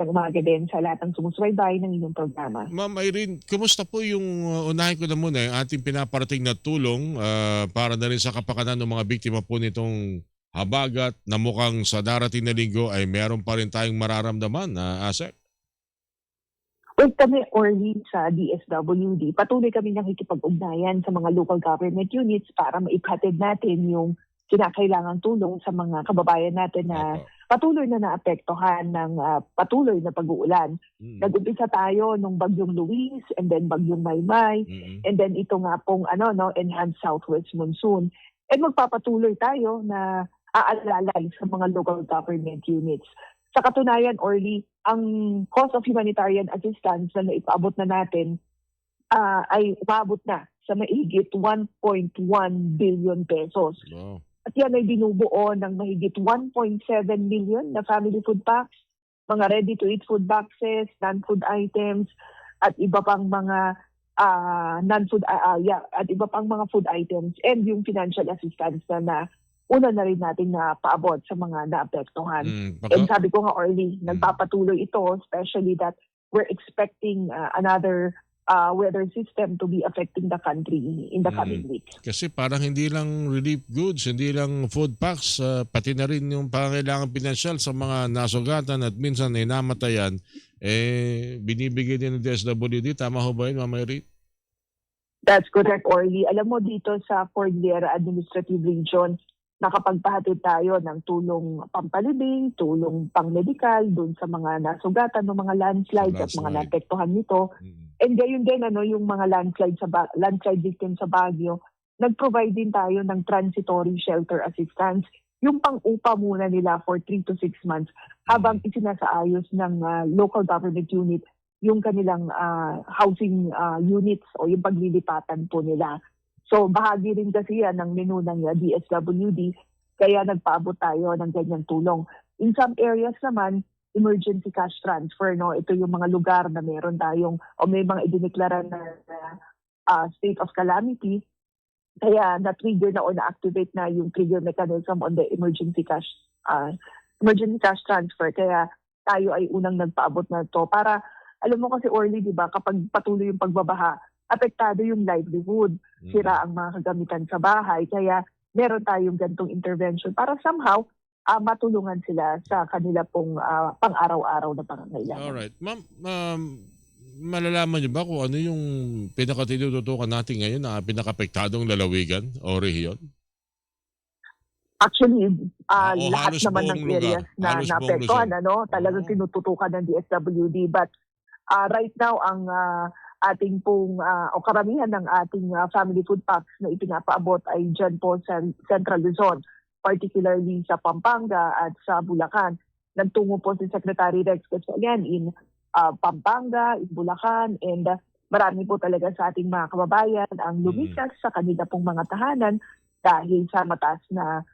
Magandang umaga din sa lahat ng sumusubaybay ng inyong programa. Ma'am Irene, kumusta po yung unahin ko na muna yung ating pinaparating na tulong para na rin sa kapakanan ng mga biktima po nitong habagat na mukhang sa darating na linggo ay meron pa rin tayong mararamdaman na asset? Well, kami Orly sa DSWD, patuloy kami nakikipag-ugnayan sa mga local government units para maiphatid natin yung kinakailangang tulong sa mga kababayan natin na Opo. patuloy na naapektuhan ng patuloy na pag-uulan. Mm. Nag-umpisa tayo nung bagyong Luis and then bagyong Maymay Mm-mm. and then ito nga pong enhanced southwest monsoon. And magpapatuloy tayo na aalalay sa mga local government units. Sa katunayan, Orly, ang cost of humanitarian assistance na naipaabot na natin ay umabot na sa mahigit 1.1 billion pesos. Wow. At yan ay binubuo ng mahigit 1.7 million na family food packs, mga ready-to-eat food boxes, non-food items, at iba pang mga at iba pang mga food items, and yung financial assistance na una na rin natin na paabot sa mga naapektuhan. And sabi ko nga, Orly, nagpapatuloy ito, especially that we're expecting another weather system to be affecting the country in the coming weeks. Kasi parang hindi lang relief goods, hindi lang food packs, pati na rin yung pangangailangan pinansyal sa mga nasugatan at minsan ay namatayan, binibigay din ng DSWD. Tama ho ba yun, Ma'am Irene? That's correct, Orly. Alam mo, dito sa Cordillera Administrative Region, nakapagpahatid tayo ng tulong pampalibing, tulong pang-medical dun sa mga nasugatan ng mga landslides at mga naapektuhan nito. And gayon din yung mga landslide victims sa Baguio, nag-provide din tayo ng transitory shelter assistance, yung pang-upa muna nila for 3 to 6 months habang isinasaayos ng local government unit yung kanilang housing units o yung paglilipatan po nila. So bahagi rin kasi yan ng menu ng DSWD, kaya nagpaabot tayo ng ganyang tulong. In some areas naman, emergency cash transfer, no? Ito yung mga lugar na meron tayong o may mga idineklara na state of calamity, kaya na-trigger na o na-activate na yung trigger mechanism on the emergency cash transfer. Kaya tayo ay unang nagpaabot na to para, alam mo kasi Orly, di ba, kapag patuloy yung pagbabaha, apektado yung livelihood, sira ang mga kagamitan sa bahay. Kaya meron tayong gantong intervention para somehow matulungan sila sa kanila pong pang-araw-araw na pangangailangan. Alright. Ma'am, malalaman niyo ba kung ano yung pinakatinututukan natin ngayon na pinakapektadong lalawigan o rehiyon? Actually, lahat halos naman ng buong areas lugar. na Halos buong naapektuhan, Luzon. talagang tinututukan ng DSWD. But right now, ang ating pong, o karamihan ng ating family food packs na ipinapaabot ay dyan po sa Central Luzon, particularly sa Pampanga at sa Bulacan. Nagtungo po si Secretary Rex Gatchalian in Pampanga, in Bulacan, and marami po talaga sa ating mga kababayan ang lumikas sa kanila pong mga tahanan dahil sa mataas na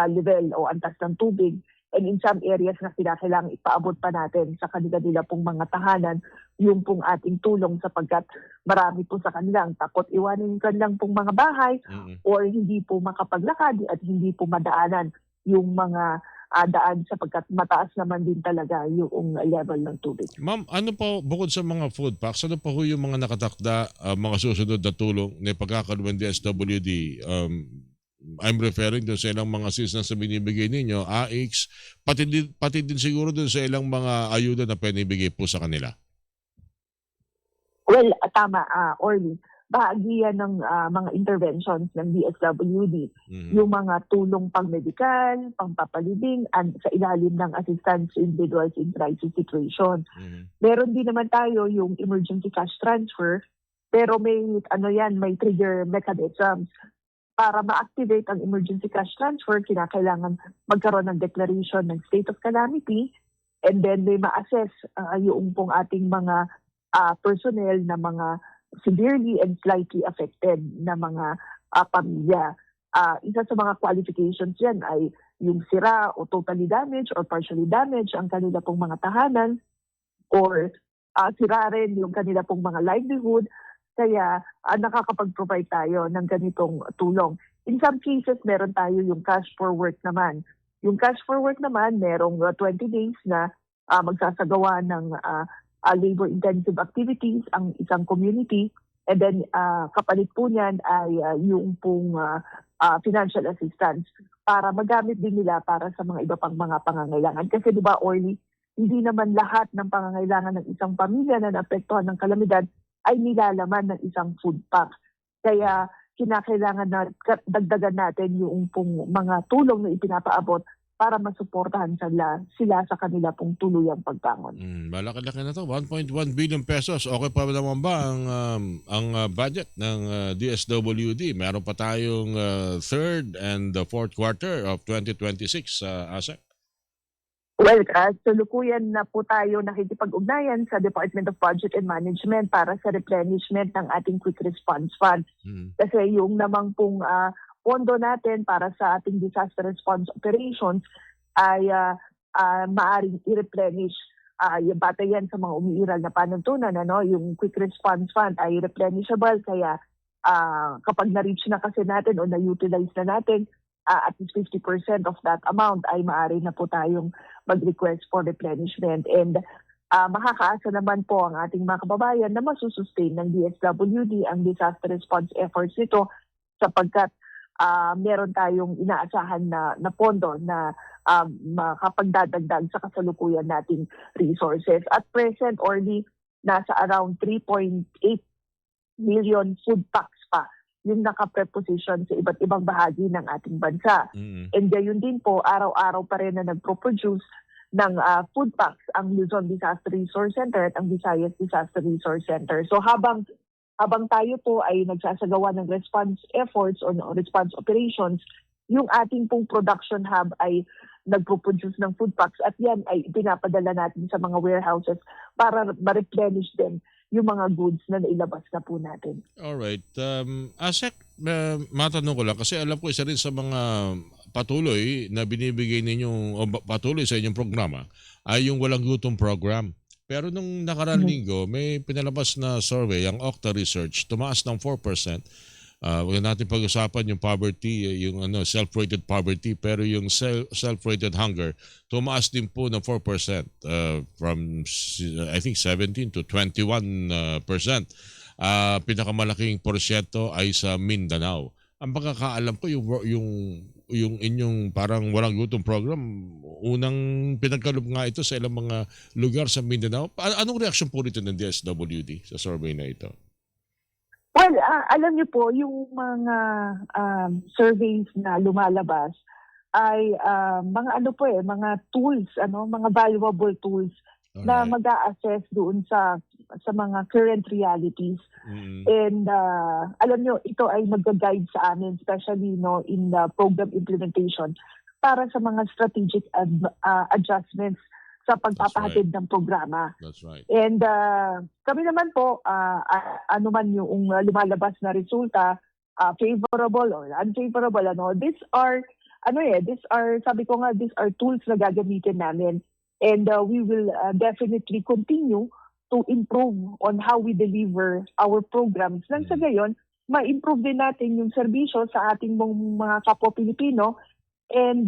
level o antas ng tubig. And in some areas na kailangang ipaabot pa natin sa kanila pong mga tahanan yung pong ating tulong sapagkat marami po sa kanilang takot iwanin yung kanilang pong mga bahay or hindi po makapaglakad at hindi po madaanan yung mga daan sapagkat mataas naman din talaga yung level ng tubig. Ma'am, ano pa bukod sa mga food packs, ano pa ho yung mga nakatakda, mga susunod na tulong na pagkakaroon ng DSWD? I'm referring doon sa ilang mga assistance na binibigay ninyo, AIX, pati din siguro doon sa ilang mga ayuda na pwede ibigay po sa kanila. Well, tama, Orly. Bahagi yan ng mga interventions ng DSWD. Yung mga tulong pang-medical, pang-papalibing, sa ilalim ng assistance to individuals in crisis situation. Meron din naman tayo yung emergency cash transfer, pero may trigger mechanisms. Para ma-activate ang emergency cash transfer, kinakailangan magkaroon ng declaration ng state of calamity, and then may ma-assess yung pong ating mga personnel na mga severely and slightly affected na mga pamilya. Isa sa mga qualifications yan ay yung sira o totally damaged or partially damaged ang kanila pong mga tahanan, or sira rin yung kanila pong mga livelihood. Kaya nakakapag-provide tayo ng ganitong tulong. In some cases, meron tayo yung cash for work naman. Yung cash for work naman, merong 20 days na magsasagawa ng labor-intensive activities ang isang community. And then kapalit po niyan ay yung pong financial assistance para magamit din nila para sa mga iba pang mga pangangailangan. Kasi di ba, Orly, hindi naman lahat ng pangangailangan ng isang pamilya na naapektuhan ng kalamidad ay nilalaman ng isang food pack. Kaya kinakailangan na dagdagan natin yung pong mga tulong na ipinapaabot para masuportahan sila sa kanila pong tuluyang pagbangon. Malaki-laki na to, 1.1 billion pesos. Okay pa naman ba ang budget ng DSWD? Meron pa tayong third and the fourth quarter of 2026, Asa? Well, tulukuyan na po tayo nakikipag-ugnayan sa Department of Budget and Management para sa replenishment ng ating Quick Response Fund. Kasi yung namang pong pondo natin para sa ating disaster response operations ay maaaring i-replenish. Bata yan sa mga umiiral na panuntunan. Yung Quick Response Fund ay replenishable. Kaya kapag na-reach na kasi natin o na-utilize na natin, at least 50% of that amount ay maaari na po tayong mag-request for replenishment. And makakaasa naman po ang ating mga kababayan na masusustain ng DSWD ang disaster response efforts nito sapagkat meron tayong inaasahan na pondo na makapagdadagdag sa kasalukuyan nating resources. At present, Orly, nasa around 3.8 million food packs pa yung naka-preposition sa iba't ibang bahagi ng ating bansa. And gayon din po, araw-araw pa rin na nagpo-produce ng food packs ang Luzon Disaster Resource Center at ang Visayas Disaster Resource Center. So habang tayo po ay nagsasagawa ng response efforts o response operations, yung ating pong production hub ay nagpo-produce ng food packs at yan ay pinapadala natin sa mga warehouses para ma-replenish din yung mga goods na nailabas na po natin. Alright. Asek, matanong ko lang kasi alam ko isa rin sa mga patuloy na binibigay ninyong o patuloy sa inyong programa ay yung Walang Gutom program. Pero nung nakaraang linggo, may pinalabas na survey, ang Octa Research, tumaas ng 4%. Huwag natin pag-usapan yung poverty, yung self-rated poverty, pero yung self-rated hunger, tumaas din po ng 4% from I think 17 to 21%. Pinakamalaking porsyento ay sa Mindanao. Ang pagkakaalam ko yung inyong parang Walang Gutom program, unang pinagkaloob nga ito sa ilang mga lugar sa Mindanao. Anong reaksyon po rito ng DSWD sa survey na ito? Well, alam niyo po, yung mga surveys na lumalabas ay mga tools, mga valuable tools na mag-a-assess doon sa mga current realities. And alam niyo, ito ay mag-guide sa amin, especially in the program implementation para sa mga strategic adjustments sa pagpapahatid ng programa. That's right. And kami naman po, ano man yung lumalabas na resulta, favorable or unfavorable, these are, sabi ko nga, these are tools na gagamitin namin. And we will definitely continue to improve on how we deliver our programs. Nang sa gayon, ma-improve din natin yung serbisyo sa ating mga kapwa Pilipino. And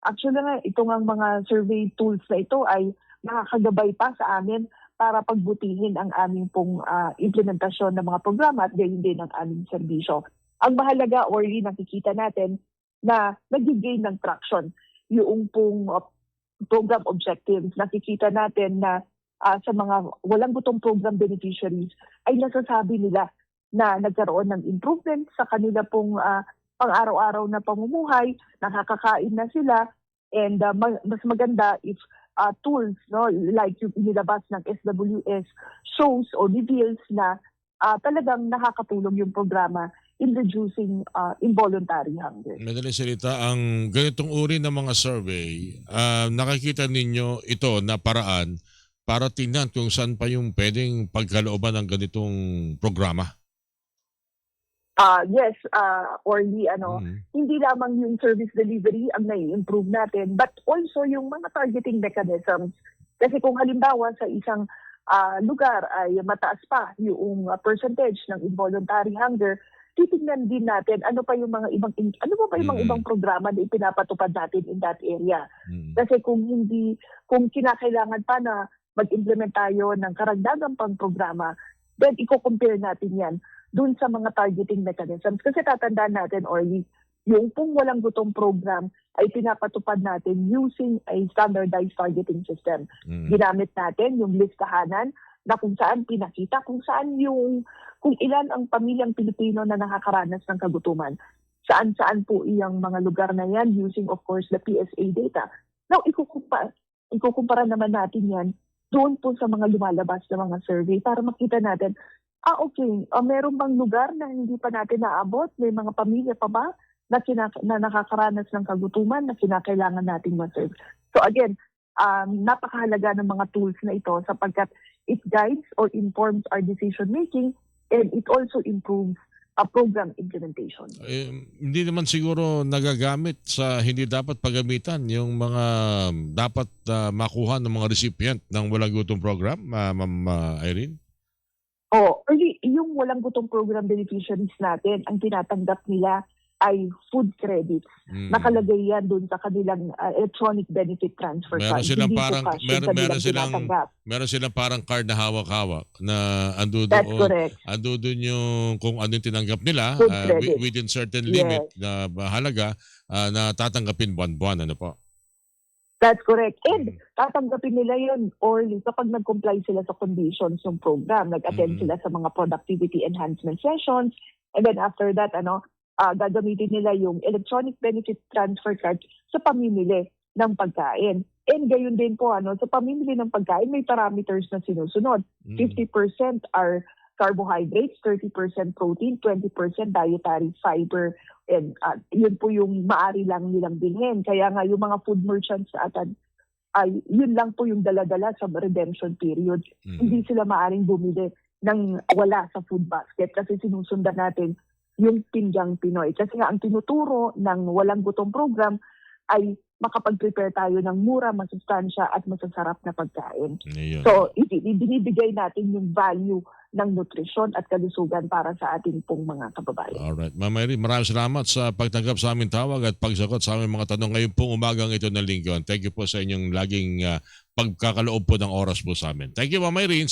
actually nga, itong mga survey tools na ito ay nakakagabay pa sa amin para pagbutihin ang aming pong implementasyon ng mga programa at gayon din ang aming serbisyo. Ang mahalaga, Orly, nakikita natin na nag-gain ng traction yung pong program objectives. Nakikita natin na sa mga Walang Gutom program beneficiaries ay nasasabi nila na nagkaroon ng improvement sa kanila pong pang-araw-araw na pamumuhay, nakakakain na sila, and mas maganda if tools like yung inilabas ng SWS shows or reveals na talagang nakakatulong yung programa in reducing involuntary hunger. Madaling salita, ang ganitong uri ng mga survey, nakikita ninyo ito na paraan para tingnan kung saan pa yung pwedeng pagkalooban ng ganitong programa? Yes, Orly, hindi lamang yung service delivery ang nai-improve natin, but also yung mga targeting mechanisms. Kasi kung halimbawa sa isang lugar ay mataas pa yung percentage ng involuntary hunger, titingnan din natin ano pa yung mga ibang programa na ipinapatupad natin in that area. Kasi kung kinakailangan pa na mag-implement tayo ng karagdagang pang programa, then i-compare natin yan dun sa mga targeting mechanisms. Kasi tatandaan natin, Orly, yung pong walang gutom program ay pinapatupad natin using a standardized targeting system. Ginamit natin yung listahanan na kung saan pinakita, kung ilan ang pamilyang Pilipino na nakakaranas ng kagutuman. Saan-saan po iyang mga lugar na yan using, of course, the PSA data. Now, ikukumpara naman natin yan doon po sa mga lumalabas na mga survey para makita natin, meron bang lugar na hindi pa natin naabot? May mga pamilya pa ba na nakakaranas ng kagutuman na kinakailangan nating ma-serve? So again, napakahalaga ng mga tools na ito sapagkat it guides or informs our decision making and it also improves program implementation. Hindi naman siguro nagagamit sa hindi dapat paggamitan yung mga dapat makuha ng mga recipient ng walang gutom program, Ma'am Irene? Yung walang gutom program beneficiaries natin, ang tinatanggap nila ay food credits. Nakalagay yan doon sa kanilang electronic benefit transfer card. Meron silang parang card na hawak-hawak na ando doon yung kung ano yung tinanggap nila within certain limit na halaga na tatanggapin buwan-buwan. Ano po? That's correct. And tatanggapin nila yun orally kapag nag-comply sila sa conditions ng program. Nag-attend sila sa mga productivity enhancement sessions. And then after that, gagamitin nila yung electronic benefit transfer card sa pamimili ng pagkain. And gayon din po, sa pamimili ng pagkain, may parameters na sinusunod. 50% are carbohydrates, 30% protein, 20% dietary fiber. And yun po yung maaari lang nilang bilhin. Kaya nga yung mga food merchants sa atin, yun lang po yung dala-dala sa redemption period. Hindi sila maaaring bumili ng wala sa food basket kasi sinusundan natin yung Pinjang Pinoy. Kasi nga ang tinuturo ng walang gutom program ay makapag-prepare tayo ng mura, masustansya at masasarap na pagkain. So, ibinibigay natin yung value ng nutrisyon at kalusugan para sa ating pong mga kababayan. Alright. Ma'am Irene, maraming salamat sa pagtanggap sa aming tawag at pagsagot sa aming mga tanong ngayon pong umagang ito ng linggo. Thank you po sa inyong laging pagkakaloob po ng oras po sa amin. Thank you, Ma'am Irene.